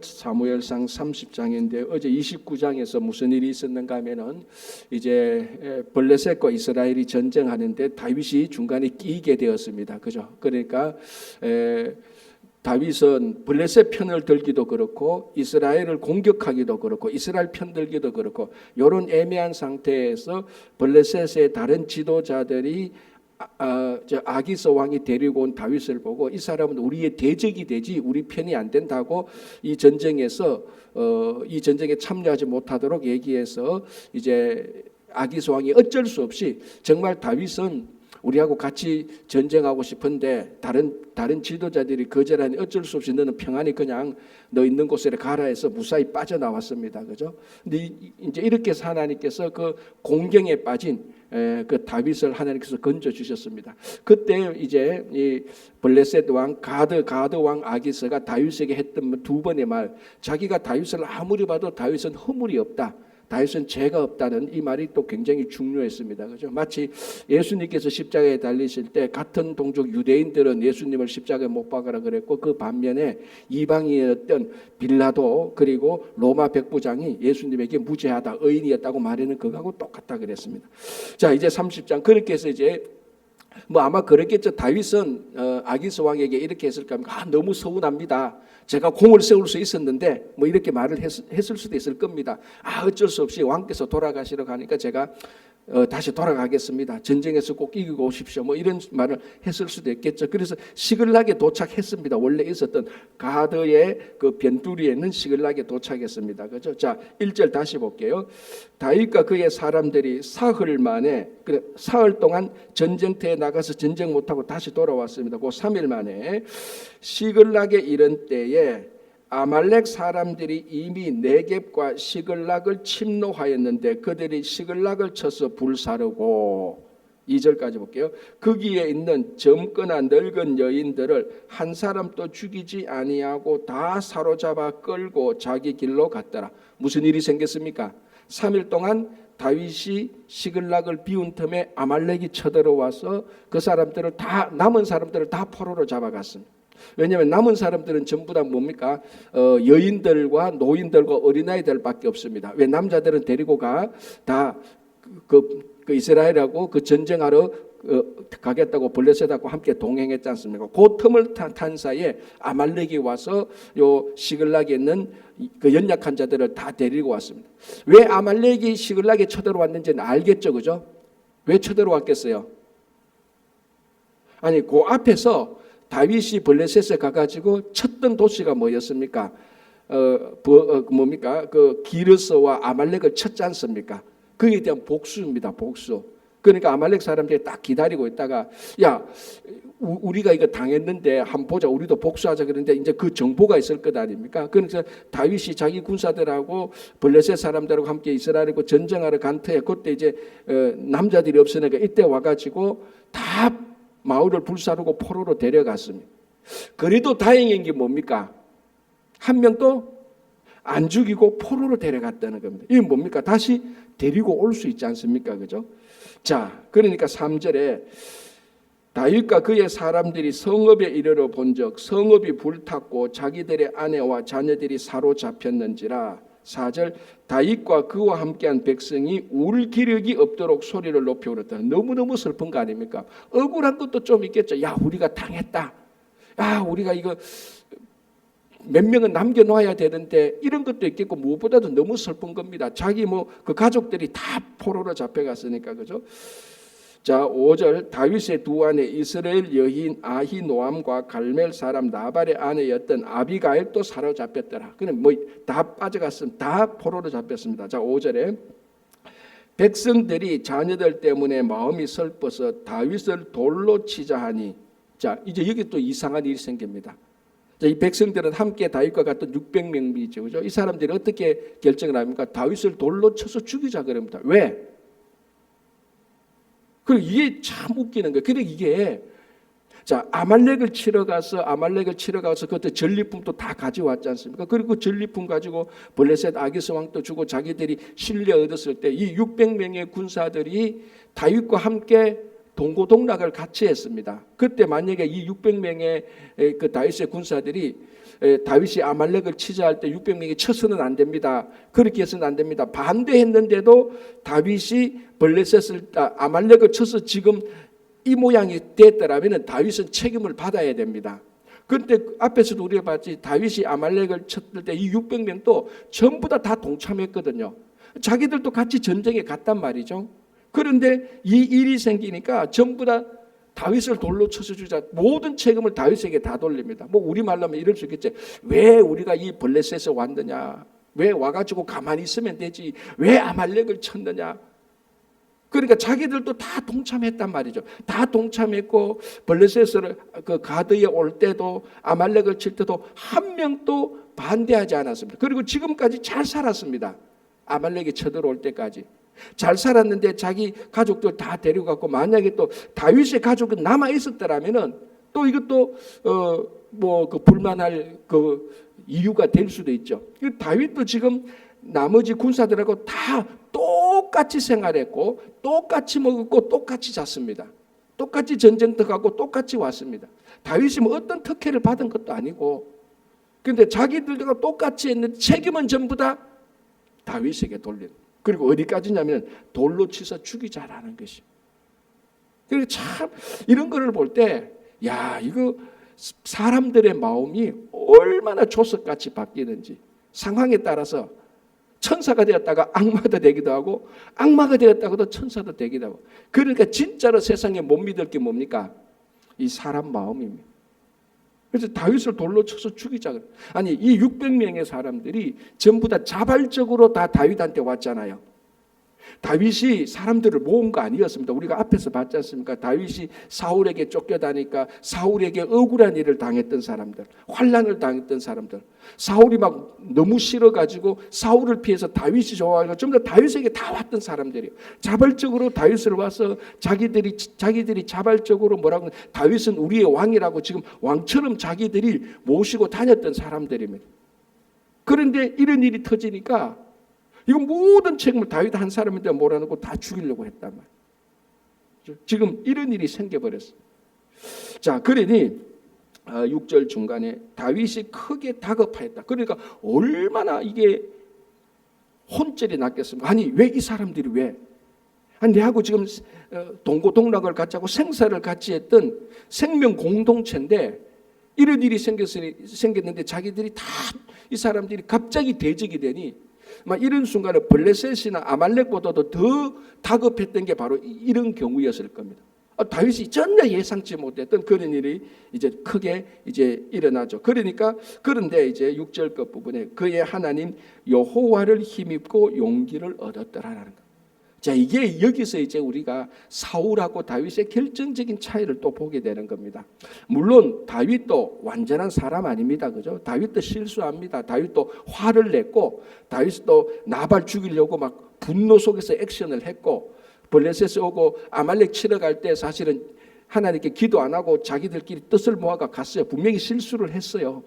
사무엘상 30장인데 어제 29장에서 무슨 일이 있었는가 하면은 이제 블레셋과 이스라엘이 전쟁하는데 다윗이 중간에 끼게 되었습니다. 그죠? 그러니까 다윗은 블레셋 편을 들기도 그렇고 이스라엘을 공격하기도 그렇고 이스라엘 편 들기도 그렇고 이런 애매한 상태에서 블레셋의 다른 지도자들이 아기스 왕이 데리고 온 다윗을 보고 이 사람은 우리의 대적이 되지 우리 편이 안 된다고 이 전쟁에 참여하지 못하도록 얘기해서 이제 아기스 왕이 어쩔 수 없이 정말 다윗은 우리하고 같이 전쟁하고 싶은데 다른 지도자들이 거절하니 어쩔 수 없이 너는 평안히 그냥 너 있는 곳에 가라 해서 무사히 빠져나왔습니다. 그죠? 근데 이제 이렇게 해서 하나님께서 그 공경에 빠진 그 다윗을 하나님께서 건져 주셨습니다. 그때 이제 이 블레셋 왕 가드 왕 아기스가 다윗에게 했던 두 번의 말, 자기가 다윗을 아무리 봐도 다윗은 허물이 없다, 다윗은 죄가 없다는 이 말이 또 굉장히 중요했습니다. 그죠? 마치 예수님께서 십자가에 달리실 때 같은 동족 유대인들은 예수님을 십자가에 못 박으라 그랬고 그 반면에 이방인이었던 빌라도 그리고 로마 백부장이 예수님에게 무죄하다, 의인이었다고 말하는 그거하고 똑같다 그랬습니다. 자, 이제 30장 그렇게 해서 이제 아마 그랬겠죠. 다윗은 아기스 왕에게 이렇게 했을 겁니다. 너무 서운합니다. 제가 공을 세울 수 있었는데 이렇게 말을 했을 수도 있을 겁니다. 어쩔 수 없이 왕께서 돌아가시러 가니까 제가 다시 돌아가겠습니다. 전쟁에서 꼭 이기고 오십시오. 이런 말을 했을 수도 있겠죠. 그래서 시글락에 도착했습니다. 원래 있었던 가드의 그 변두리에는 시글락에 도착했습니다. 그죠? 자, 1절 다시 볼게요. 다윗과 그의 사람들이 사흘 만에, 사흘 동안 전쟁터에 나가서 전쟁 못하고 다시 돌아왔습니다. 그 3일 만에 시글락에 이른 때에 아말렉 사람들이 이미 네겝과 시글락을 침노하였는데 그들이 시글락을 쳐서 불사르고, 2절까지 볼게요. 거기에 있는 젊거나 늙은 여인들을 한 사람도 죽이지 아니하고 다 사로잡아 끌고 자기 길로 갔더라. 무슨 일이 생겼습니까? 3일 동안 다윗이 시글락을 비운 틈에 아말렉이 쳐들어와서 그 사람들을 다, 남은 사람들을 다 포로로 잡아갔습니다. 왜냐하면 남은 사람들은 전부 다 뭡니까? 여인들과 노인들과 어린아이들밖에 없습니다. 왜? 남자들은 데리고 다 그 이스라엘하고 그 전쟁하러 가겠다고 블레셋하고 함께 동행했지 않습니까? 그 틈을 탄 사이에 아말렉이 와서 요 시글락에 있는 그 연약한 자들을 다 데리고 왔습니다. 왜 아말렉이 시글락에 쳐들어왔는지는 알겠죠, 그죠? 왜 쳐들어왔겠어요? 아니, 그 앞에서 다윗이 블레셋에 가가지고 쳤던 도시가 뭐였습니까? 뭡니까? 그 기르스와 아말렉을 쳤지 않습니까? 그에 대한 복수입니다. 복수. 그러니까 아말렉 사람들이 딱 기다리고 있다가, 야, 우리가 이거 당했는데 한번 보자, 우리도 복수하자 그러는데 이제 그 정보가 있을 것 아닙니까? 그래서 다윗이 자기 군사들하고 블레셋 사람들하고 함께 이스라엘하고 전쟁하러 간 터에 그때 이제 남자들이 없으니까 이때 와가지고 다 마을을 불사르고 포로로 데려갔습니다. 그래도 다행인 게 뭡니까? 한 명도 안 죽이고 포로로 데려갔다는 겁니다. 이게 뭡니까? 다시 데리고 올 수 있지 않습니까? 그죠? 자, 그러니까 3절에 다윗과 그의 사람들이 성읍에 이르러 본즉 성읍이 불탔고 자기들의 아내와 자녀들이 사로잡혔는지라. 4절 다윗과 그와 함께한 백성이 울 기력이 없도록 소리를 높여 울었다. 너무너무 슬픈 거 아닙니까? 억울한 것도 좀 있겠죠. 야, 우리가 당했다. 야, 우리가 이거 몇 명은 남겨놓아야 되는데, 이런 것도 있겠고 무엇보다도 너무 슬픈 겁니다. 자기 그 가족들이 다 포로로 잡혀갔으니까. 그죠? 자, 5절 다윗의 두 아내 이스라엘 여인 아히노암과 갈멜 사람 나발의 아내였던 아비가일도 사로잡혔더라. 그냥 다 빠져갔으면 다 포로로 잡혔습니다. 자, 5절에 백성들이 자녀들 때문에 마음이 슬퍼서 다윗을 돌로 치자 하니. 자, 이제 여기 또 이상한 일이 생깁니다. 자, 이 백성들은 함께 다윗과 같은 600명이죠. 그죠? 이 사람들이 어떻게 결정을 합니까? 다윗을 돌로 쳐서 죽이자 그럽니다. 왜? 그리고 이게 참 웃기는 거예요. 그리고 이게, 자, 아말렉을 치러 가서 그때 전리품도 다 가져왔지 않습니까? 그리고 전리품 가지고 블레셋 아기스 왕도 주고 자기들이 신뢰 얻었을 때 이 600명의 군사들이 다윗과 함께 동고동락을 같이 했습니다. 그때 만약에 이 600명의 그 다윗의 군사들이 다윗이 아말렉을 치자할 때 600명이 쳐서는 안 됩니다. 그렇게 해서는 안 됩니다. 반대했는데도 다윗이 아말렉을 쳐서 지금 이 모양이 됐더라면 다윗은 책임을 받아야 됩니다. 그런데 앞에서도 우리가 봤지, 다윗이 아말렉을 쳤을 때 이 600명도 전부 다 동참했거든요. 자기들도 같이 전쟁에 갔단 말이죠. 그런데 이 일이 생기니까 전부 다 다윗을 돌로 쳐서 주자, 모든 책임을 다윗에게 다 돌립니다. 뭐 우리말로 하면 이럴 수 있겠지. 왜 우리가 이 블레셋에 왔느냐, 왜 와가지고 가만히 있으면 되지, 왜 아말렉을 쳤느냐. 그러니까 자기들도 다 동참했단 말이죠. 다 동참했고, 블레셋을 그 가드에 올 때도 아말렉을 칠 때도 한 명도 반대하지 않았습니다. 그리고 지금까지 잘 살았습니다. 아말렉이 쳐들어올 때까지 잘 살았는데 자기 가족들 다 데려갔고, 만약에 또 다윗의 가족은 남아 있었더라면은 또 이것도 뭐 그 불만할 그 이유가 될 수도 있죠. 다윗도 지금 나머지 군사들하고 다 똑같이 생활했고, 똑같이 먹었고, 똑같이 잤습니다. 똑같이 전쟁터 가고 똑같이 왔습니다. 다윗이 뭐 어떤 특혜를 받은 것도 아니고, 그런데 자기들과 똑같이 했는데 책임은 전부 다 다윗에게 돌린. 그리고 어디까지냐면 돌로 치서 죽이자라는 것이. 그리고 참 이런 거를 볼 때, 야, 이거 사람들의 마음이 얼마나 조석같이 바뀌는지. 상황에 따라서 천사가 되었다가 악마가 되기도 하고, 악마가 되었다가도 천사도 되기도 하고. 그러니까 진짜로 세상에 못 믿을 게 뭡니까? 이 사람 마음입니다. 그래서 다윗을 돌로 쳐서 죽이자. 아니, 이 600명의 사람들이 전부 다 자발적으로 다 다윗한테 왔잖아요. 다윗이 사람들을 모은 거 아니었습니다. 우리가 앞에서 봤지 않습니까? 다윗이 사울에게 쫓겨다니까 사울에게 억울한 일을 당했던 사람들, 환난을 당했던 사람들, 사울이 막 너무 싫어가지고 사울을 피해서 다윗이 좋아하고 전부 다 다윗에게 다 왔던 사람들이에요. 자발적으로 다윗을 와서 자기들이 자발적으로 뭐라고, 다윗은 우리의 왕이라고 지금 왕처럼 자기들이 모시고 다녔던 사람들입니다. 그런데 이런 일이 터지니까 이건 모든 책임을 다윗 한 사람한테 몰아넣고 다 죽이려고 했단 말이에요. 지금 이런 일이 생겨버렸어요. 자, 그러니 6절 중간에 다윗이 크게 다급하였다. 그러니까 얼마나 이게 혼절이 났겠습니까? 아니, 왜 이 사람들이 왜? 아니, 내하고 지금 동고동락을 같이 하고 생사를 같이 했던 생명 공동체인데 이런 일이 생겼는데 자기들이 다 이 사람들이 갑자기 대적이 되니 막 이런 순간에 블레셋이나 아말렉보다도 더 다급했던 게 바로 이런 경우였을 겁니다. 다윗이 전혀 예상치 못했던 그런 일이 이제 크게 이제 일어나죠. 그런데 이제 6절 끝 부분에 그의 하나님 여호와를 힘입고 용기를 얻었더라라는 것. 자, 이게 여기서 이제 우리가 사울하고 다윗의 결정적인 차이를 또 보게 되는 겁니다. 물론 다윗도 완전한 사람 아닙니다. 그죠? 다윗도 실수합니다. 다윗도 화를 냈고, 다윗도 나발 죽이려고 막 분노 속에서 액션을 했고, 블레셋에 오고 아말렉 치러 갈 때 사실은 하나님께 기도 안 하고 자기들끼리 뜻을 모아가 갔어요. 분명히 실수를 했어요.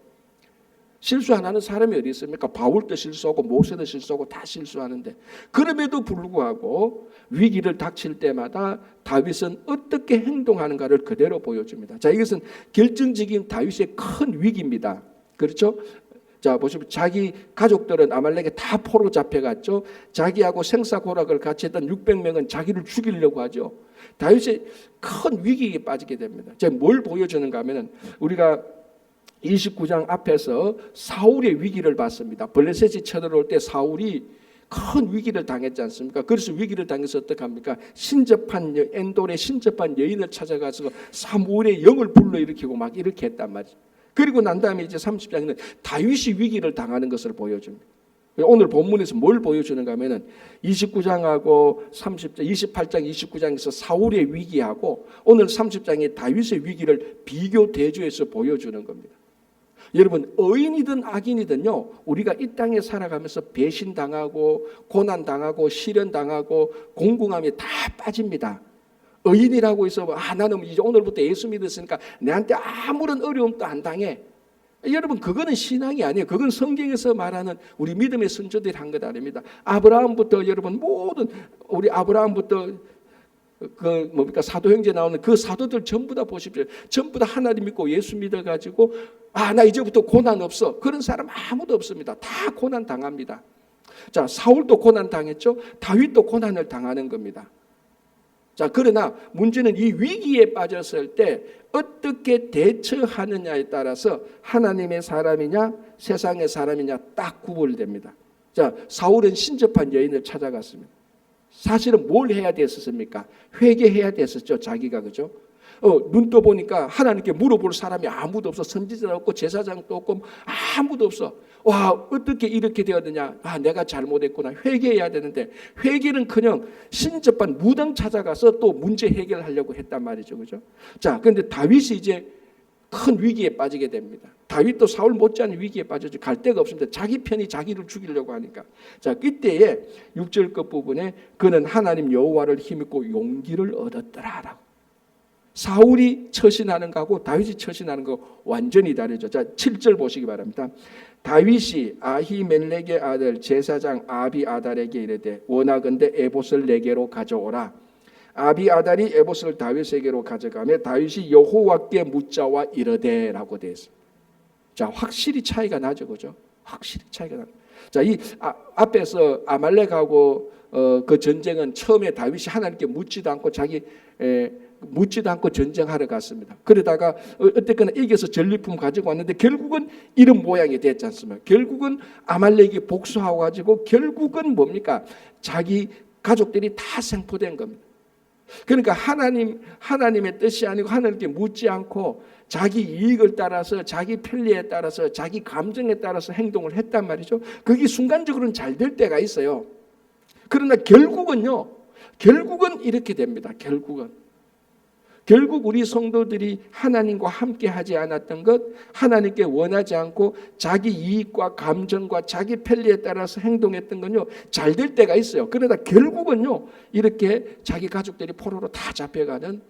실수 안 하는 사람이 어디 있습니까? 바울도 실수하고 모세도 실수하고 다 실수하는데, 그럼에도 불구하고 위기를 닥칠 때마다 다윗은 어떻게 행동하는가를 그대로 보여줍니다. 자, 이것은 결정적인 다윗의 큰 위기입니다. 그렇죠? 자, 보시면 자기 가족들은 아말렉에 다 포로 잡혀갔죠. 자기하고 생사고락을 같이 했던 600명은 자기를 죽이려고 하죠. 다윗이 큰 위기에 빠지게 됩니다. 제가 뭘 보여주는가 하면, 우리가 29장 앞에서 사울의 위기를 봤습니다. 블레셋이 쳐들어올 때 사울이 큰 위기를 당했지 않습니까? 그래서 위기를 당해서 어떻게 합니까? 엔돌의 신접한 여인을 찾아가서 사무엘의 영을 불러일으키고 막 이렇게 했단 말이죠. 그리고 난 다음에 이제 30장에는 다윗이 위기를 당하는 것을 보여줍니다. 오늘 본문에서 뭘 보여주는가 하면은 29장하고 30장, 28장, 29장에서 사울의 위기하고 오늘 30장의 다윗의 위기를 비교 대조해서 보여주는 겁니다. 여러분, 의인이든 악인이든요, 우리가 이 땅에 살아가면서 배신당하고 고난당하고 시련당하고 공공함에 다 빠집니다. 의인이라고 해서 나는 이제 오늘부터 예수 믿었으니까 내한테 아무런 어려움도 안 당해. 여러분, 그거는 신앙이 아니에요. 그건 성경에서 말하는 우리 믿음의 선조들이 한 것 아닙니다. 아브라함부터 여러분 우리 아브라함부터 그 뭡니까 사도행전에 나오는 그 사도들 전부 다 보십시오. 전부 다 하나님 믿고 예수 믿어가지고 나 이제부터 고난 없어. 그런 사람 아무도 없습니다. 다 고난 당합니다. 자, 사울도 고난 당했죠. 다윗도 고난을 당하는 겁니다. 자, 그러나 문제는 이 위기에 빠졌을 때 어떻게 대처하느냐에 따라서 하나님의 사람이냐 세상의 사람이냐 딱 구분됩니다. 자, 사울은 신접한 여인을 찾아갔습니다. 사실은 뭘 해야 됐었습니까? 회개해야 됐었죠. 자기가 그죠? 눈 떠보니까 하나님께 물어볼 사람이 아무도 없어. 선지자도 없고 제사장도 없고 아무도 없어. 와, 어떻게 이렇게 되었느냐? 내가 잘못했구나. 회개해야 되는데 회개는커녕 신접한 무당 찾아가서 또 문제 해결하려고 했단 말이죠. 그죠? 자, 그런데 다윗이 이제 큰 위기에 빠지게 됩니다. 다윗도 사울 못지않은 위기에 빠졌죠. 갈 데가 없습니다. 자기 편이 자기를 죽이려고 하니까. 자, 그때에 6절 끝부분에 그는 하나님 여호와를 힘입고 용기를 얻었더라라고. 사울이 처신하는 거하고 다윗이 처신하는 거 완전히 다르죠. 자, 7절 보시기 바랍니다. 다윗이 아히멜렉의 아들 제사장 아비아달에게 이르되 원하건대 에봇을 내게로 가져오라. 아비아달이 에봇을 다윗에게로 가져가며 다윗이 여호와께 묻자와 이르되라고 되어 있습니다. 자, 확실히 차이가 나죠, 그죠? 확실히 차이가 나. 자, 이 앞에서 아말렉하고 그 전쟁은 처음에 다윗이 하나님께 묻지도 않고 묻지도 않고 전쟁하러 갔습니다. 그러다가 어쨌거나 이겨서 전리품 가지고 왔는데 결국은 이런 모양이 됐지 않습니까? 결국은 아말렉이 복수하고 가지고 결국은 뭡니까? 자기 가족들이 다 생포된 겁니다. 그러니까 하나님의 뜻이 아니고 하나님께 묻지 않고 자기 이익을 따라서 자기 편리에 따라서 자기 감정에 따라서 행동을 했단 말이죠. 그게 순간적으로는 잘 될 때가 있어요. 그러나 결국은 이렇게 됩니다. 결국 우리 성도들이 하나님과 함께 하지 않았던 것, 하나님께 원하지 않고 자기 이익과 감정과 자기 편리에 따라서 행동했던 건요, 잘 될 때가 있어요. 그러다 결국은요, 이렇게 자기 가족들이 포로로 다 잡혀가는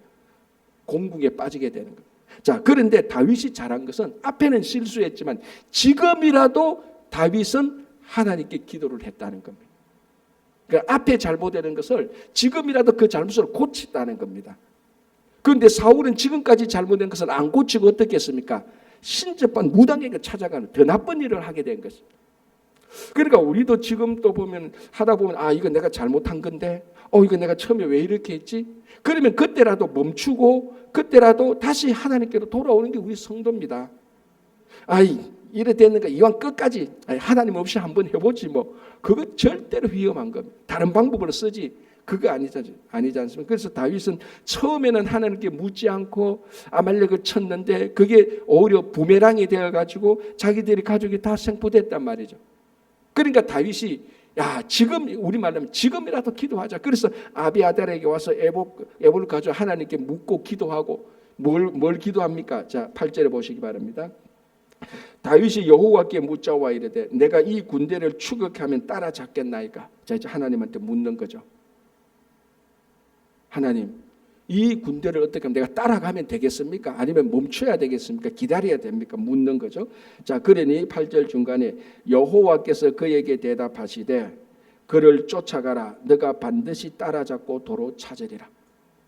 공국에 빠지게 되는 겁니다. 자, 그런데 다윗이 잘한 것은 앞에는 실수했지만 지금이라도 다윗은 하나님께 기도를 했다는 겁니다. 그러니까 앞에 잘못되는 것을 지금이라도 그 잘못을 고쳤다는 겁니다. 그런데 사울은 지금까지 잘못된 것을 안 고치고 어떻게 했습니까? 신접한 무당에게 찾아가는 더 나쁜 일을 하게 된 것입니다. 그러니까 우리도 지금 또 하다 보면 이거 내가 잘못한 건데 이거 내가 처음에 왜 이렇게 했지? 그러면 그때라도 멈추고 그때라도 다시 하나님께로 돌아오는 게 우리 성도입니다. 이래 됐는가 이왕 끝까지 하나님 없이 한번 해보지 뭐. 그거 절대로 위험한 겁니다. 다른 방법으로 쓰지. 그거 아니지 않습니까? 그래서 다윗은 처음에는 하나님께 묻지 않고 아말렉을 쳤는데 그게 오히려 부메랑이 되어가지고 자기들이 가족이 다 생포됐단 말이죠. 그러니까 다윗이 지금 우리 말하면 지금이라도 기도하자. 그래서 아비아달에게 와서 에봇을 가지고 하나님께 묻고 기도하고 뭘 기도합니까? 자, 8절에 보시기 바랍니다. 다윗이 여호와께 묻자와 이르되 내가 이 군대를 추격하면 따라잡겠나이까? 자, 이제 하나님한테 묻는 거죠. 하나님, 이 군대를 어떻게 하면 내가 따라가면 되겠습니까? 아니면 멈춰야 되겠습니까? 기다려야 됩니까? 묻는 거죠. 자, 그러니 8절 중간에 여호와께서 그에게 대답하시되 그를 쫓아가라. 너가 반드시 따라잡고 도로 찾으리라.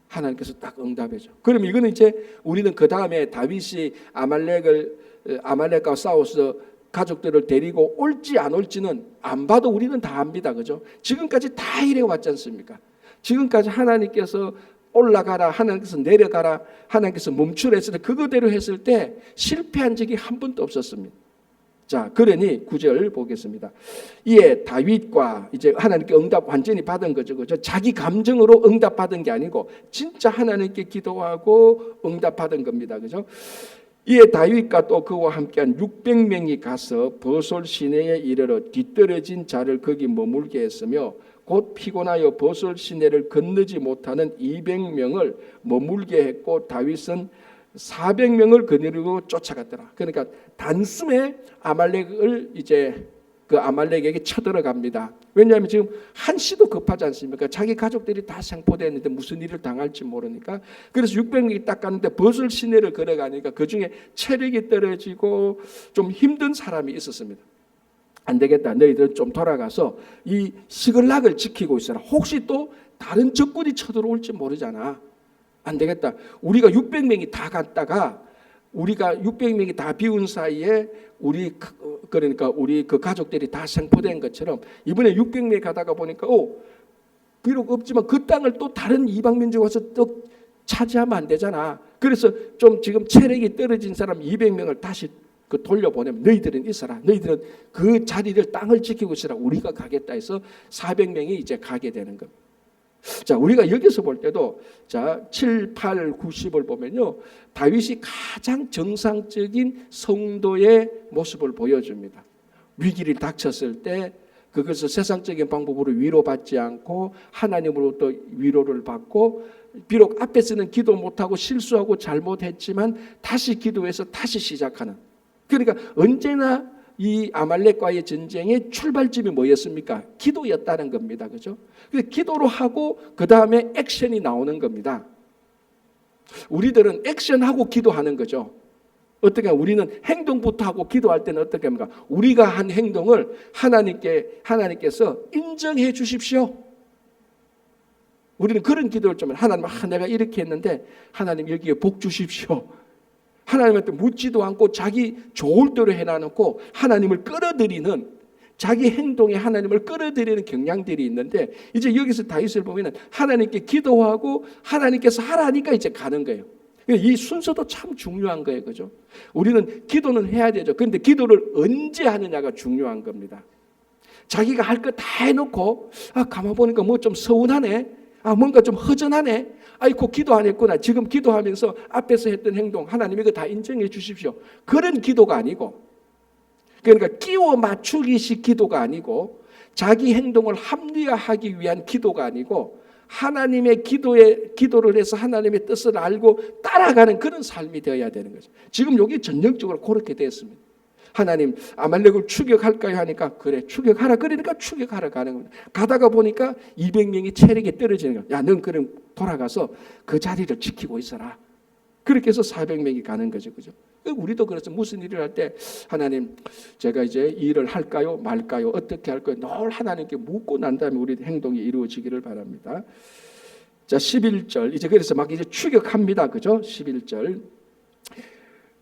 하나님께서 딱 응답해줘. 그럼 이거는 이제 우리는 그 다음에 다윗이 아말렉과 싸워서 가족들을 데리고 올지 안 올지는 안 봐도 우리는 다 압니다. 그죠? 지금까지 다 이래 왔지 않습니까? 지금까지 하나님께서 올라가라, 하나님께서 내려가라, 하나님께서 멈추라 했을 때 그거대로 했을 때 실패한 적이 한 번도 없었습니다. 자, 그러니 9절 보겠습니다. 이에 다윗과 이제 하나님께 응답 완전히 받은 거죠. 그죠? 자기 감정으로 응답 받은 게 아니고 진짜 하나님께 기도하고 응답 받은 겁니다. 그죠? 이에 다윗과 또 그와 함께한 600명이 가서 버솔 시내에 이르러 뒤떨어진 자를 거기 머물게 했으며 곧 피곤하여 버솔 시내를 건너지 못하는 200명을 머물게 했고 다윗은 400명을 거느리고 쫓아갔더라. 그러니까 단숨에 아말렉을 이제 그 아말렉에게 쳐들어갑니다. 왜냐하면 지금 한시도 급하지 않습니까? 자기 가족들이 다 생포됐는데 무슨 일을 당할지 모르니까. 그래서 600명이 딱 갔는데 버솔 시내를 걸어가니까 그중에 체력이 떨어지고 좀 힘든 사람이 있었습니다. 안 되겠다. 너희들은 좀 돌아가서 이 시글락을 지키고 있어라. 혹시 또 다른 적군이 쳐들어올지 모르잖아. 안 되겠다. 우리가 600명이 다 갔다가 우리가 600명이 다 비운 사이에 그러니까 우리 그 가족들이 다 생포된 것처럼 이번에 600명이 가다가 보니까 비록 없지만 그 땅을 또 다른 이방 민족이 와서 또 차지하면 안 되잖아. 그래서 좀 지금 체력이 떨어진 사람 200명을 다시 돌려보내면 너희들은 있어라. 너희들은 그 자리를 땅을 지키고 있어라. 우리가 가겠다 해서 400명이 이제 가게 되는 겁니다. 자, 우리가 여기서 볼 때도 자, 7, 8, 9, 10을 보면요. 다윗이 가장 정상적인 성도의 모습을 보여줍니다. 위기를 닥쳤을 때 그것을 세상적인 방법으로 위로받지 않고 하나님으로부터 위로를 받고 비록 앞에서는 기도 못하고 실수하고 잘못했지만 다시 기도해서 다시 시작하는. 그러니까 언제나 이 아말렉과의 전쟁의 출발점이 뭐였습니까? 기도였다는 겁니다. 그죠? 그래서 기도로 하고 그 다음에 액션이 나오는 겁니다. 우리들은 액션하고 기도하는 거죠. 어떻게 하면 우리는 행동부터 하고 기도할 때는 어떻게 합니까? 우리가 한 행동을 하나님께서 인정해 주십시오. 우리는 그런 기도를 좀 하나님, 내가 이렇게 했는데 하나님 여기에 복 주십시오. 하나님한테 묻지도 않고 자기 좋을 대로 해놔놓고 하나님을 끌어들이는 자기 행동에 하나님을 끌어들이는 경향들이 있는데 이제 여기서 다윗을 보면은 하나님께 기도하고 하나님께서 하라니까 이제 가는 거예요. 이 순서도 참 중요한 거예요. 그죠? 우리는 기도는 해야 되죠. 그런데 기도를 언제 하느냐가 중요한 겁니다. 자기가 할 거 다 해놓고 가만 보니까 뭐 좀 서운하네. 뭔가 좀 허전하네. 아이고 기도 안 했구나. 지금 기도하면서 앞에서 했던 행동 하나님 이거 다 인정해 주십시오. 그런 기도가 아니고 그러니까 끼워 맞추기식 기도가 아니고 자기 행동을 합리화하기 위한 기도가 아니고 하나님의 기도를 해서 하나님의 뜻을 알고 따라가는 그런 삶이 되어야 되는 거죠. 지금 여기 전형적으로 그렇게 됐습니다. 하나님 아말렉을 추격할까요 하니까 그래 추격하라 그러니까 추격하러 가는 겁니다. 가다가 보니까 200명이 체력이 떨어지는 거야. 야, 넌 그럼 돌아가서 그 자리를 지키고 있어라. 그렇게 해서 400명이 가는 거죠. 그죠? 우리도 그래서 무슨 일을 할 때 하나님 제가 이제 일을 할까요 말까요 어떻게 할까요 늘 하나님께 묻고 난 다음에 우리 행동이 이루어지기를 바랍니다. 자 11절 이제 그래서 막 이제 추격합니다. 그죠? 11절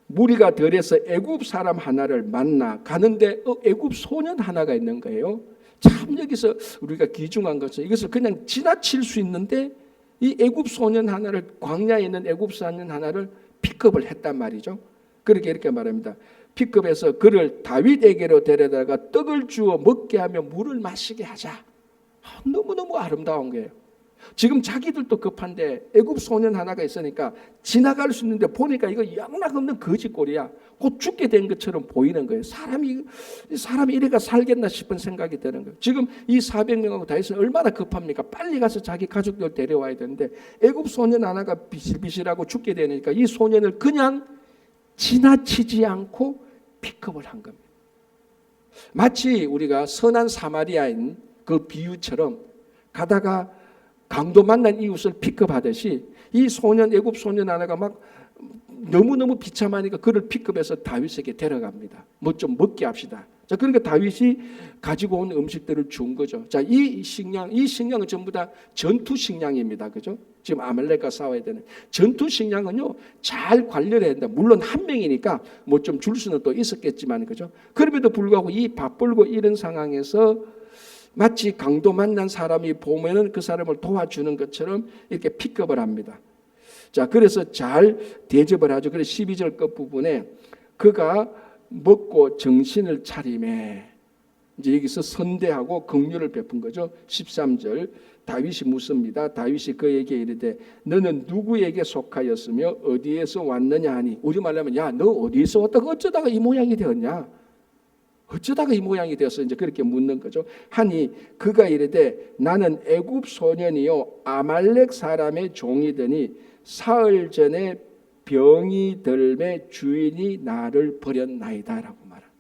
무리가 들에서 애굽 사람 하나를 만나 가는데 애굽 소년 하나가 있는 거예요. 참 여기서 우리가 귀중한 것은 이것을 그냥 지나칠 수 있는데 이 애굽 소년 하나를 광야에 있는 애굽 소년 하나를 픽업을 했단 말이죠. 그렇게 이렇게 말합니다. 픽업해서 그를 다윗에게로 데려다가 떡을 주어 먹게 하며 물을 마시게 하자. 너무너무 아름다운 거예요. 지금 자기들도 급한데 애굽 소년 하나가 있으니까 지나갈 수 있는데 보니까 이거 영락없는 거지꼴이야. 곧 죽게 된 것처럼 보이는 거예요. 사람이 이래가 살겠나 싶은 생각이 드는 거예요. 지금 이 400명하고 다윗은 얼마나 급합니까? 빨리 가서 자기 가족들 데려와야 되는데 애굽 소년 하나가 비실비실하고 죽게 되니까 이 소년을 그냥 지나치지 않고 픽업을 한 겁니다. 마치 우리가 선한 사마리아인 그 비유처럼 가다가 강도 만난 이웃을 픽업하듯이 이 소년 애굽 소년 하나가 막 너무너무 비참하니까 그를 픽업해서 다윗에게 데려갑니다. 뭐 좀 먹게 합시다. 자, 그러니까 다윗이 가지고 온 음식들을 준 거죠. 자, 이 식량은 전부 다 전투 식량입니다. 그죠? 지금 아말렉과 싸워야 되는 전투 식량은요 잘 관리를 해야 된다. 물론 한 명이니까 뭐 좀 줄 수는 또 있었겠지만 그죠? 그럼에도 불구하고 이 바쁠고 이런 상황에서 마치 강도 만난 사람이 보면은 그 사람을 도와주는 것처럼 이렇게 픽업을 합니다. 자, 그래서 잘 대접을 하죠. 그래서 12절 끝부분에 그가 먹고 정신을 차리매 이제 여기서 선대하고 긍휼을 베푼 거죠. 13절 다윗이 묻습니다. 다윗이 그에게 이르되 너는 누구에게 속하였으며 어디에서 왔느냐 하니 우리말로 하면 야, 너 어디에서 왔다가 어쩌다가 이 모양이 되었냐? 어쩌다가 이 모양이 되어서 이제 그렇게 묻는 거죠. 하니 그가 이르되 나는 애굽 소년이요 아말렉 사람의 종이더니 사흘 전에 병이 들매 주인이 나를 버렸나이다라고 말합니다.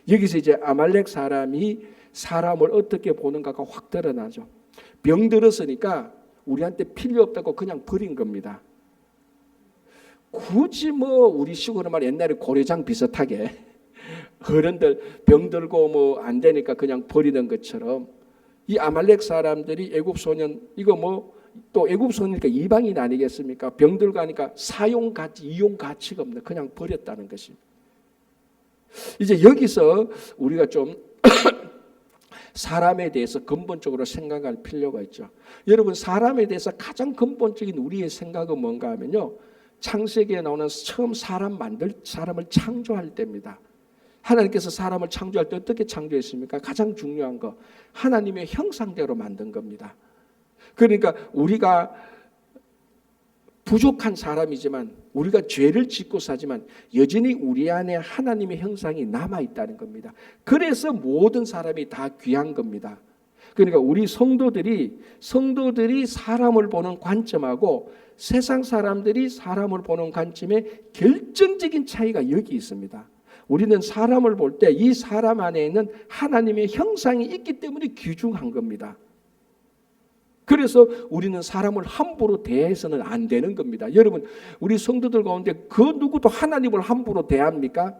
여기서 이제 아말렉 사람이 사람을 어떻게 보는가가 확 드러나죠. 병 들었으니까 우리한테 필요 없다고 그냥 버린 겁니다. 굳이 뭐 우리 식으로 말 옛날에 고려장 비슷하게 어른들 병들고 뭐 안 되니까 그냥 버리는 것처럼 이 아말렉 사람들이 애굽 소년 이거 뭐 또 애굽 소년이니까 이방인 아니겠습니까? 병들고 하니까 사용 가치, 이용 가치가 없는 그냥 버렸다는 것입니다. 이제 여기서 우리가 좀 사람에 대해서 근본적으로 생각할 필요가 있죠. 여러분 사람에 대해서 가장 근본적인 우리의 생각은 뭔가 하면요. 창세기에 나오는 처음 사람을 창조할 때입니다. 하나님께서 사람을 창조할 때 어떻게 창조했습니까? 가장 중요한 거 하나님의 형상대로 만든 겁니다. 그러니까 우리가 부족한 사람이지만 우리가 죄를 짓고 사지만 여전히 우리 안에 하나님의 형상이 남아있다는 겁니다. 그래서 모든 사람이 다 귀한 겁니다. 그러니까 우리 성도들이 사람을 보는 관점하고 세상 사람들이 사람을 보는 관점의 결정적인 차이가 여기 있습니다. 우리는 사람을 볼 때 이 사람 안에 있는 하나님의 형상이 있기 때문에 귀중한 겁니다. 그래서 우리는 사람을 함부로 대해서는 안 되는 겁니다. 여러분 우리 성도들 가운데 그 누구도 하나님을 함부로 대합니까?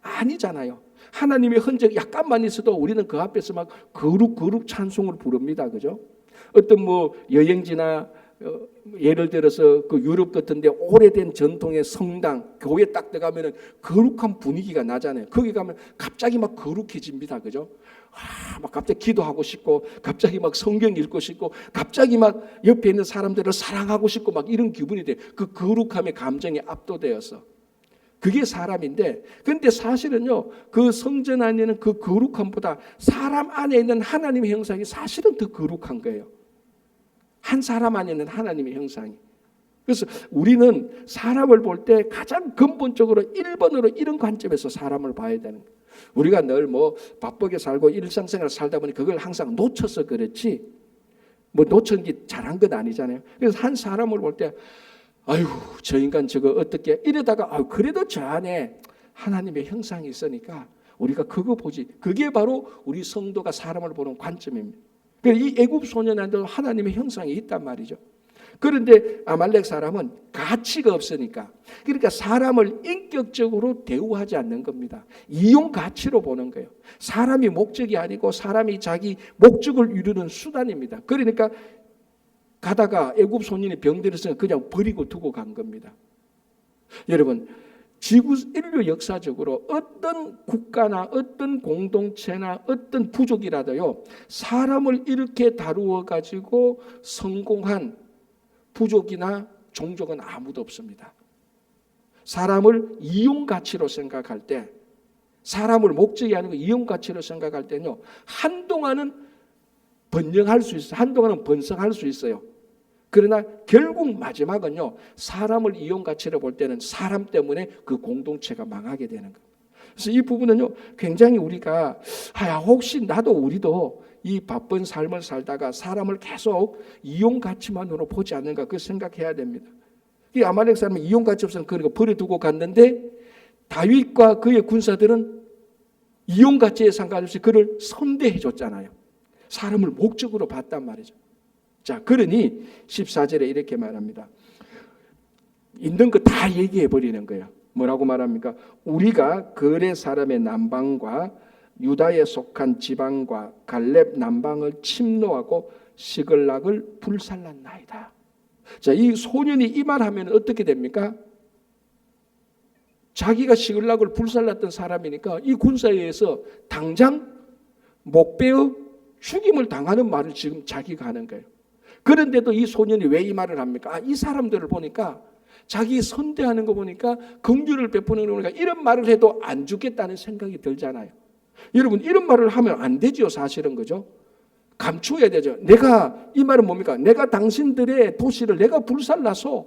아니잖아요. 하나님의 흔적이 약간만 있어도 우리는 그 앞에서 막 거룩 찬송을 부릅니다. 그죠? 어떤 뭐 여행지나 예를 들어서 그 유럽 같은데 오래된 전통의 성당, 교회 딱 들어가면은 거룩한 분위기가 나잖아요. 거기 가면 갑자기 막 거룩해집니다. 그죠? 막 갑자기 기도하고 싶고, 갑자기 막 성경 읽고 싶고, 갑자기 막 옆에 있는 사람들을 사랑하고 싶고, 막 이런 기분이 돼. 그 거룩함의 감정에 압도되어서. 그게 사람인데, 근데 사실은요, 그 성전 안에 있는 그 거룩함보다 사람 안에 있는 하나님의 형상이 사실은 더 거룩한 거예요. 한 사람 안에 있는 하나님의 형상이. 그래서 우리는 사람을 볼 때 가장 근본적으로 1번으로 이런 관점에서 사람을 봐야 되는 거예요. 우리가 늘 뭐 바쁘게 살고 일상생활을 살다 보니 그걸 항상 놓쳐서 그렇지 뭐 놓친 게 잘한 건 아니잖아요. 그래서 한 사람을 볼 때 아유 저 인간 저거 어떻게 이러다가 그래도 저 안에 하나님의 형상이 있으니까 우리가 그거 보지. 그게 바로 우리 성도가 사람을 보는 관점입니다. 이 애굽 소년한테도 하나님의 형상이 있단 말이죠. 그런데 아말렉 사람은 가치가 없으니까 그러니까 사람을 인격적으로 대우하지 않는 겁니다. 이용 가치로 보는 거예요. 사람이 목적이 아니고 사람이 자기 목적을 이루는 수단입니다. 그러니까 가다가 애굽 소년이 병들었으니까 그냥 버리고 두고 간 겁니다. 여러분 인류 역사적으로 어떤 국가나 어떤 공동체나 어떤 부족이라도요 사람을 이렇게 다루어 가지고 성공한 부족이나 종족은 아무도 없습니다. 사람을 이용 가치로 생각할 때, 사람을 목적이 아니고 이용 가치로 생각할 때는요, 한동안은 번영할 수 있어요. 한동안은 번성할 수 있어요. 그러나 결국 마지막은요, 사람을 이용 가치로 볼 때는 사람 때문에 그 공동체가 망하게 되는 거예요. 그래서 이 부분은요, 굉장히 우리가 혹시 우리도 이 바쁜 삶을 살다가 사람을 계속 이용 가치만으로 보지 않는가 그 생각해야 됩니다. 이 아말렉 사람은 이용 가치 없어서 그러니까 버려두고 갔는데 다윗과 그의 군사들은 이용 가치에 상관없이 그를 선대해 줬잖아요. 사람을 목적으로 봤단 말이죠. 자, 그러니 14절에 이렇게 말합니다. 있는 거 다 얘기해 버리는 거예요. 뭐라고 말합니까? 우리가 거레 사람의 남방과 유다에 속한 지방과 갈렙 남방을 침노하고 시글락을 불살랐나이다. 자, 이 소년이 이 말하면 어떻게 됩니까? 자기가 시글락을 불살랐던 사람이니까 이 군사에 의해서 당장 목베어 죽임을 당하는 말을 지금 자기가 하는 거예요. 그런데도 이 소년이 왜 이 말을 합니까? 이 사람들을 보니까 자기 선대하는 거 보니까 긍휼을 베푸는 거 보니까 이런 말을 해도 안 죽겠다는 생각이 들잖아요. 여러분 이런 말을 하면 안 되죠. 사실은 그죠? 감추어야 되죠. 내가 이 말은 뭡니까? 내가 당신들의 도시를 내가 불살라서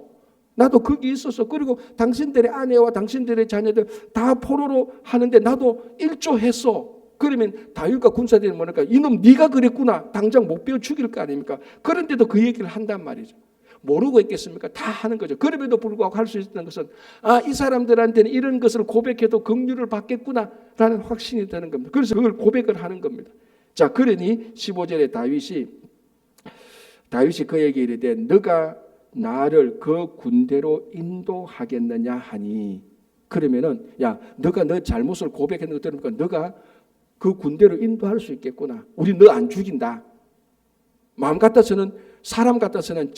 나도 거기 있어서 그리고 당신들의 아내와 당신들의 자녀들 다 포로로 하는데 나도 일조했어. 그러면 다윗과 군사들이 뭐랄까? 이놈 네가 그랬구나. 당장 못 베어 죽일 거 아닙니까? 그런데도 그 얘기를 한단 말이죠. 모르고 있겠습니까? 다 하는 거죠. 그럼에도 불구하고 할 수 있는 것은 이 사람들한테는 이런 것을 고백해도 긍휼을 받겠구나라는 확신이 드는 겁니다. 그래서 그걸 고백을 하는 겁니다. 자, 그러니 15절에 다윗이 그에게 이르되 너가 나를 그 군대로 인도하겠느냐 하니 그러면은 야, 너가 너 잘못을 고백했는 거 들으니까 너가 그 군대로 인도할 수 있겠구나. 우리 너 안 죽인다. 마음 같아서는 사람 같아서는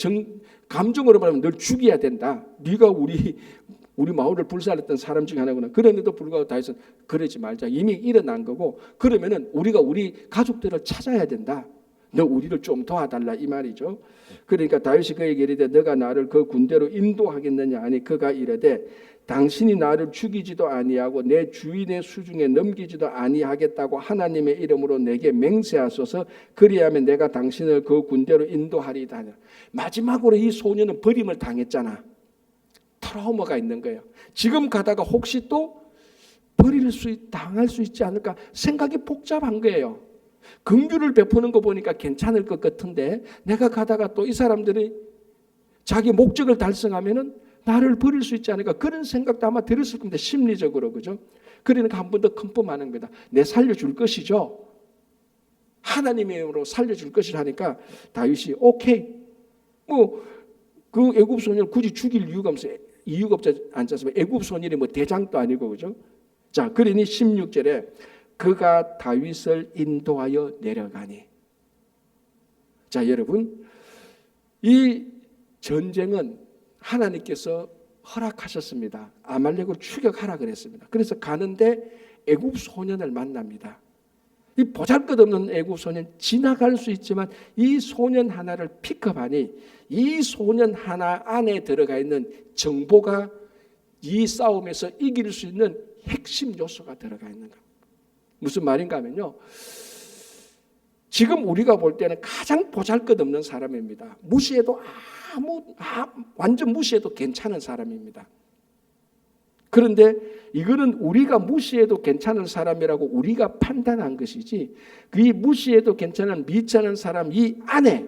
감정으로 말하면 널 죽여야 된다. 네가 우리 마을을 불살랐던 사람 중에 하나구나. 그런데도 불구하고 다윗은 그러지 말자. 이미 일어난 거고 그러면은 우리가 우리 가족들을 찾아야 된다. 너 우리를 좀 도와달라 이 말이죠. 그러니까 다윗이 그에게 이르되 너가 나를 그 군대로 인도하겠느냐 하니 그가 이르되 당신이 나를 죽이지도 아니하고 내 주인의 수중에 넘기지도 아니하겠다고 하나님의 이름으로 내게 맹세하소서. 그리하면 내가 당신을 그 군대로 인도하리이다. 마지막으로 이 소년은 버림을 당했잖아. 트라우마가 있는 거예요. 지금 가다가 혹시 또 당할 수 있지 않을까 생각이 복잡한 거예요. 긍휼을 베푸는 거 보니까 괜찮을 것 같은데 내가 가다가 또 이 사람들이 자기 목적을 달성하면은 나를 버릴 수 있지 않을까 그런 생각도 아마 들었을 겁니다. 심리적으로 그죠? 그러니까 한 번 더 컨펌하는 겁니다. 내 살려줄 것이죠. 하나님의 이름으로 살려줄 것이라 하니까 다윗이 오케이. 그 애굽 소년을 굳이 죽일 이유가 없지 않습니까? 애굽 소년이 대장도 아니고 그죠? 자, 그러니 16절에 그가 다윗을 인도하여 내려가니. 자, 여러분, 이 전쟁은 하나님께서 허락하셨습니다. 아말렉을 추격하라 그랬습니다. 그래서 가는데 애굽 소년을 만납니다. 이 보잘것없는 애굽 소년 지나갈 수 있지만 이 소년 하나를 픽업하니 이 소년 하나 안에 들어가 있는 정보가 이 싸움에서 이길 수 있는 핵심 요소가 들어가 있는 겁니다. 무슨 말인가 하면요, 지금 우리가 볼 때는 가장 보잘것없는 사람입니다. 무시해도 완전 무시해도 괜찮은 사람입니다. 그런데 이거는 우리가 무시해도 괜찮은 사람이라고 우리가 판단한 것이지 그 무시해도 괜찮은 미천한 사람 이 안에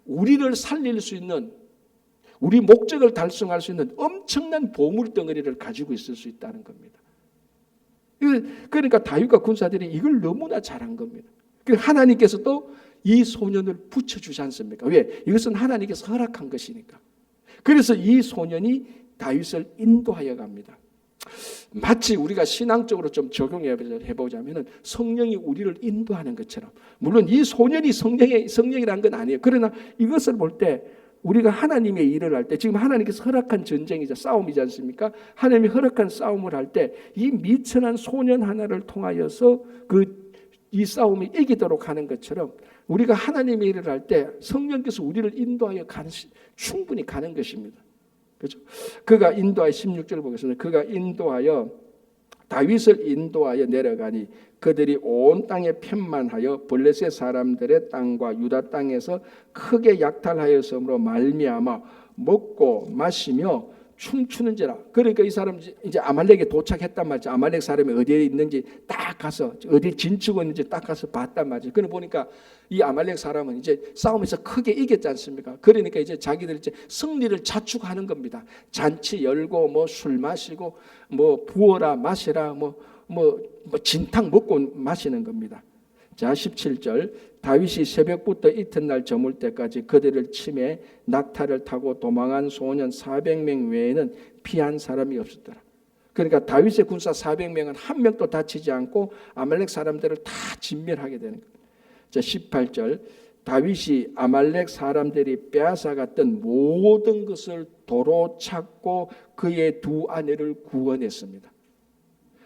우리를 살릴 수 있는 우리 목적을 달성할 수 있는 엄청난 보물덩어리를 가지고 있을 수 있다는 겁니다. 그러니까 다윗과 군사들이 이걸 너무나 잘한 겁니다. 하나님께서 또 이 소년을 붙여주지 않습니까? 왜? 이것은 하나님께서 허락한 것이니까. 그래서 이 소년이 다윗을 인도하여 갑니다. 마치 우리가 신앙적으로 좀 적용해 보자면 성령이 우리를 인도하는 것처럼, 물론 이 소년이 성령이라는 건 아니에요. 그러나 이것을 볼 때 우리가 하나님의 일을 할 때, 지금 하나님께서 허락한 전쟁이자 싸움이지 않습니까? 하나님이 허락한 싸움을 할 때 이 미천한 소년 하나를 통하여서 이 싸움이 이기도록 하는 것처럼 우리가 하나님의 일을 할 때 성령께서 우리를 인도하여 충분히 가는 것입니다. 그렇죠? 그가 인도하여 16절 보겠습니다. 그가 다윗을 인도하여 내려가니 그들이 온 땅에 편만하여 블레셋 사람들의 땅과 유다 땅에서 크게 약탈하였으므로 말미암아 먹고 마시며 춤추는지라. 그러니까 이 사람 이제 아말렉에 도착했단 말이죠. 아말렉 사람이 어디에 있는지 딱 가서 어디 진치고 있는지 딱 가서 봤단 말이죠. 그래 보니까 이 아말렉 사람은 이제 싸움에서 크게 이겼지 않습니까? 그러니까 이제 자기들 이제 승리를 자축하는 겁니다. 잔치 열고 술 마시고 부어라 마시라 진탕 먹고 마시는 겁니다. 자, 17절 다윗이 새벽부터 이튿날 저물 때까지 그들을 치매 낙타를 타고 도망한 소년 400명 외에는 피한 사람이 없었더라. 그러니까 다윗의 군사 400명은 한 명도 다치지 않고 아말렉 사람들을 다 진멸하게 되는 거예요. 자, 18절 다윗이 아말렉 사람들이 빼앗아갔던 모든 것을 도로 찾고 그의 두 아내를 구원했습니다.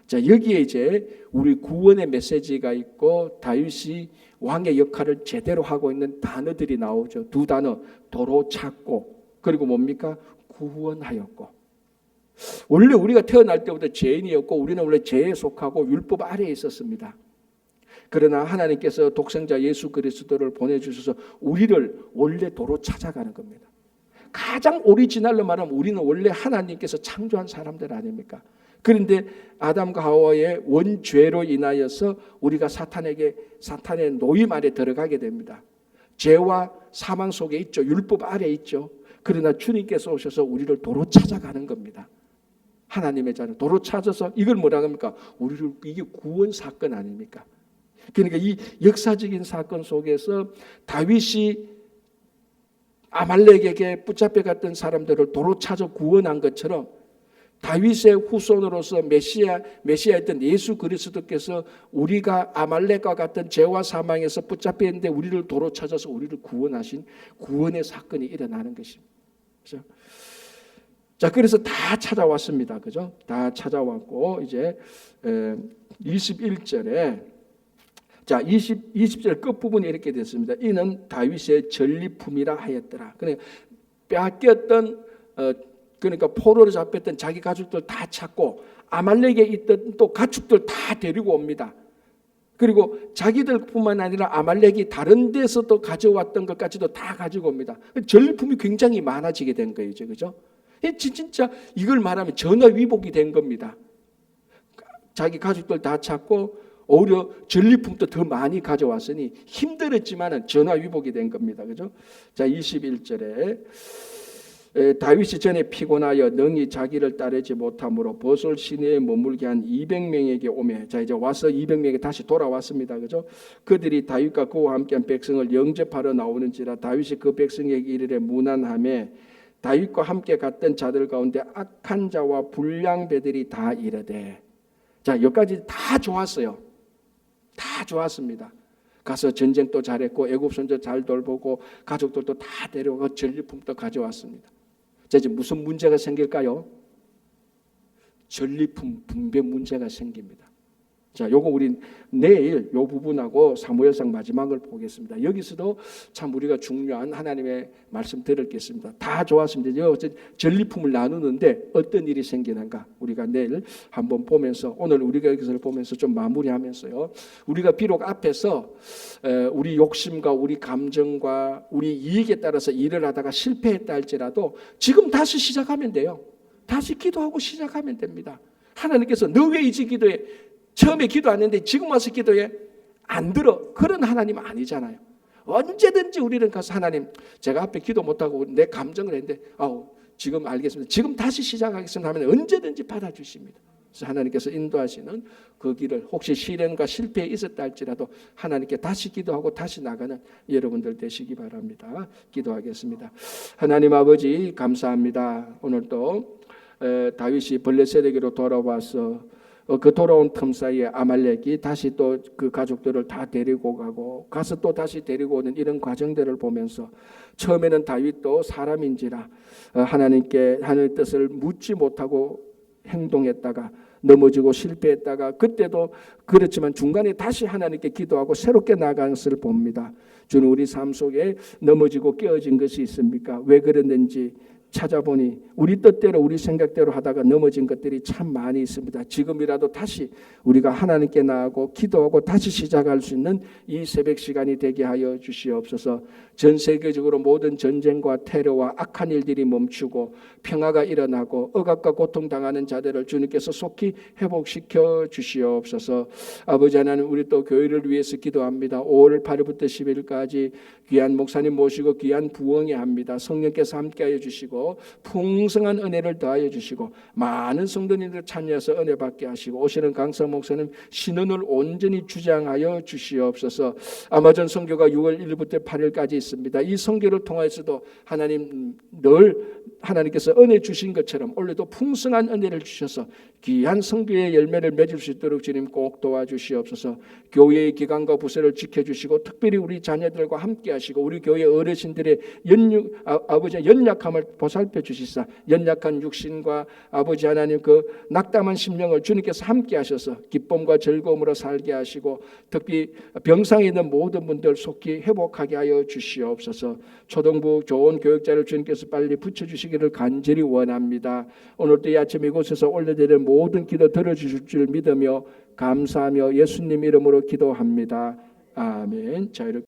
자, 여기에 이제 우리 구원의 메시지가 있고 다윗이 왕의 역할을 제대로 하고 있는 단어들이 나오죠. 두 단어, 도로 찾고 그리고 뭡니까? 구원하였고. 원래 우리가 태어날 때부터 죄인이었고 우리는 원래 죄에 속하고 율법 아래에 있었습니다. 그러나 하나님께서 독생자 예수 그리스도를 보내주셔서 우리를 원래 도로 찾아가는 겁니다. 가장 오리지널로 말하면 우리는 원래 하나님께서 창조한 사람들 아닙니까? 그런데 아담과 하와의 원죄로 인하여서 우리가 사탄의 노임 아래 들어가게 됩니다. 죄와 사망 속에 있죠. 율법 아래 있죠. 그러나 주님께서 오셔서 우리를 도로 찾아가는 겁니다. 하나님의 자녀 도로 찾아서 이걸 뭐라 합니까? 우리를 이게 구원 사건 아닙니까? 그러니까 이 역사적인 사건 속에서 다윗이 아말렉에게 붙잡혀갔던 사람들을 도로 찾아 구원한 것처럼 다윗의 후손으로서 메시아였던 예수 그리스도께서 우리가 아말렉과 같은 죄와 사망에서 붙잡혀 있는데 우리를 도로 찾아서 우리를 구원하신 구원의 사건이 일어나는 것입니다. 그렇죠? 자, 그래서 다 찾아왔습니다. 그죠? 다 찾아왔고 이제 21절에 자, 20절 끝부분이 이렇게 됐습니다. 이는 다윗의 전리품이라 하였더라. 그러니까 빼앗겼던 그러니까 포로로 잡혔던 자기 가족들 다 찾고 아말렉에 있던 또 가축들 다 데리고 옵니다. 그리고 자기들뿐만 아니라 아말렉이 다른 데서 또 가져왔던 것까지도 다 가지고 옵니다. 전리품이 굉장히 많아지게 된 거예요. 그죠? 진짜 이걸 말하면 전화위복이 된 겁니다. 자기 가족들 다 찾고 오히려 전리품도 더 많이 가져왔으니 힘들었지만 전화위복이 된 겁니다. 그죠? 자, 21절에 다윗이 전에 피곤하여 능히 자기를 따르지 못함으로 보솔 시내에 머물게 한 200명에게 오매. 자, 이제 와서 200명이 다시 돌아왔습니다. 그죠? 그들이 다윗과 그와 함께한 백성을 영접하러 나오는지라 다윗이 그 백성에게 이르되 무난하며 다윗과 함께 갔던 자들 가운데 악한 자와 불량배들이 다 이르되. 자, 여기까지 다 좋았어요. 다 좋았습니다. 가서 전쟁도 잘했고 애굽 선조 잘 돌보고 가족들도 다 데려오고 전리품도 가져왔습니다. 자, 이제 무슨 문제가 생길까요? 전리품 분배 문제가 생깁니다. 자, 요거 우리 내일 요 부분하고 사무엘상 마지막을 보겠습니다. 여기서도 참 우리가 중요한 하나님의 말씀 들었겠습니다. 다 좋았습니다. 전리품을 나누는데 어떤 일이 생기는가 우리가 내일 한번 보면서 오늘 우리가 여기서 보면서 좀 마무리하면서요. 우리가 비록 앞에서 우리 욕심과 우리 감정과 우리 이익에 따라서 일을 하다가 실패했다 할지라도 지금 다시 시작하면 돼요. 다시 기도하고 시작하면 됩니다. 하나님께서 너 왜 이제 기도해? 처음에 기도 안 했는데 지금 와서 기도해? 안 들어. 그런 하나님 아니잖아요. 언제든지 우리는 가서 하나님 제가 앞에 기도 못하고 내 감정을 했는데 지금 알겠습니다. 지금 다시 시작하겠습니다 하면 언제든지 받아주십니다. 그래서 하나님께서 인도하시는 그 길을 혹시 시련과 실패에 있었다 할지라도 하나님께 다시 기도하고 다시 나가는 여러분들 되시기 바랍니다. 기도하겠습니다. 하나님 아버지 감사합니다. 오늘도 다윗이 블레셋에게로 돌아와서 그 돌아온 틈 사이에 아말렉이 다시 또 그 가족들을 다 데리고 가서 또 다시 데리고 오는 이런 과정들을 보면서 처음에는 다윗도 사람인지라 하나님께 하나님의 뜻을 묻지 못하고 행동했다가 넘어지고 실패했다가 그때도 그렇지만 중간에 다시 하나님께 기도하고 새롭게 나아간 것을 봅니다. 주는 우리 삶 속에 넘어지고 깨어진 것이 있습니까? 왜 그랬는지 찾아보니 우리 뜻대로 우리 생각대로 하다가 넘어진 것들이 참 많이 있습니다. 지금이라도 다시 우리가 하나님께 나아가고 기도하고 다시 시작할 수 있는 이 새벽 시간이 되게 하여 주시옵소서. 전 세계적으로 모든 전쟁과 테러와 악한 일들이 멈추고 평화가 일어나고 억압과 고통당하는 자들을 주님께서 속히 회복시켜 주시옵소서. 아버지 하나님 우리 또 교회를 위해서 기도합니다. 5월 8일부터 10일까지 귀한 목사님 모시고 귀한 부흥회 합니다. 성령께서 함께하여 주시고 풍성한 은혜를 더하여 주시고 많은 성도님들 참여해서 은혜 받게 하시고 오시는 강사 목사님 신원을 온전히 주장하여 주시옵소서. 아마존 선교가 6월 1일부터 8일까지 있습니다. 이 선교를 통해서도 하나님 늘 하나님께서 은혜 주신 것처럼 올해도 풍성한 은혜를 주셔서 귀한 선교의 열매를 맺을 수 있도록 주님 꼭 도와주시옵소서. 교회의 기관과 부서를 지켜주시고 특별히 우리 자녀들과 함께 하시고 우리 교회 어르신들의 아버지의 연약함을 보살펴 주시사 연약한 육신과 아버지 하나님 그 낙담한 심령을 주님께서 함께 하셔서 기쁨과 즐거움으로 살게 하시고 특히 병상에 있는 모든 분들 속히 회복하게 하여 주시옵소서. 초등부 좋은 교육자를 주님께서 빨리 붙여주시기를 간절히 원합니다. 오늘도 이 아침 이곳에서 올려드리는 모든 기도 들어주실 줄 믿으며 감사하며 예수님 이름으로 기도합니다. 아멘. 자, 이렇게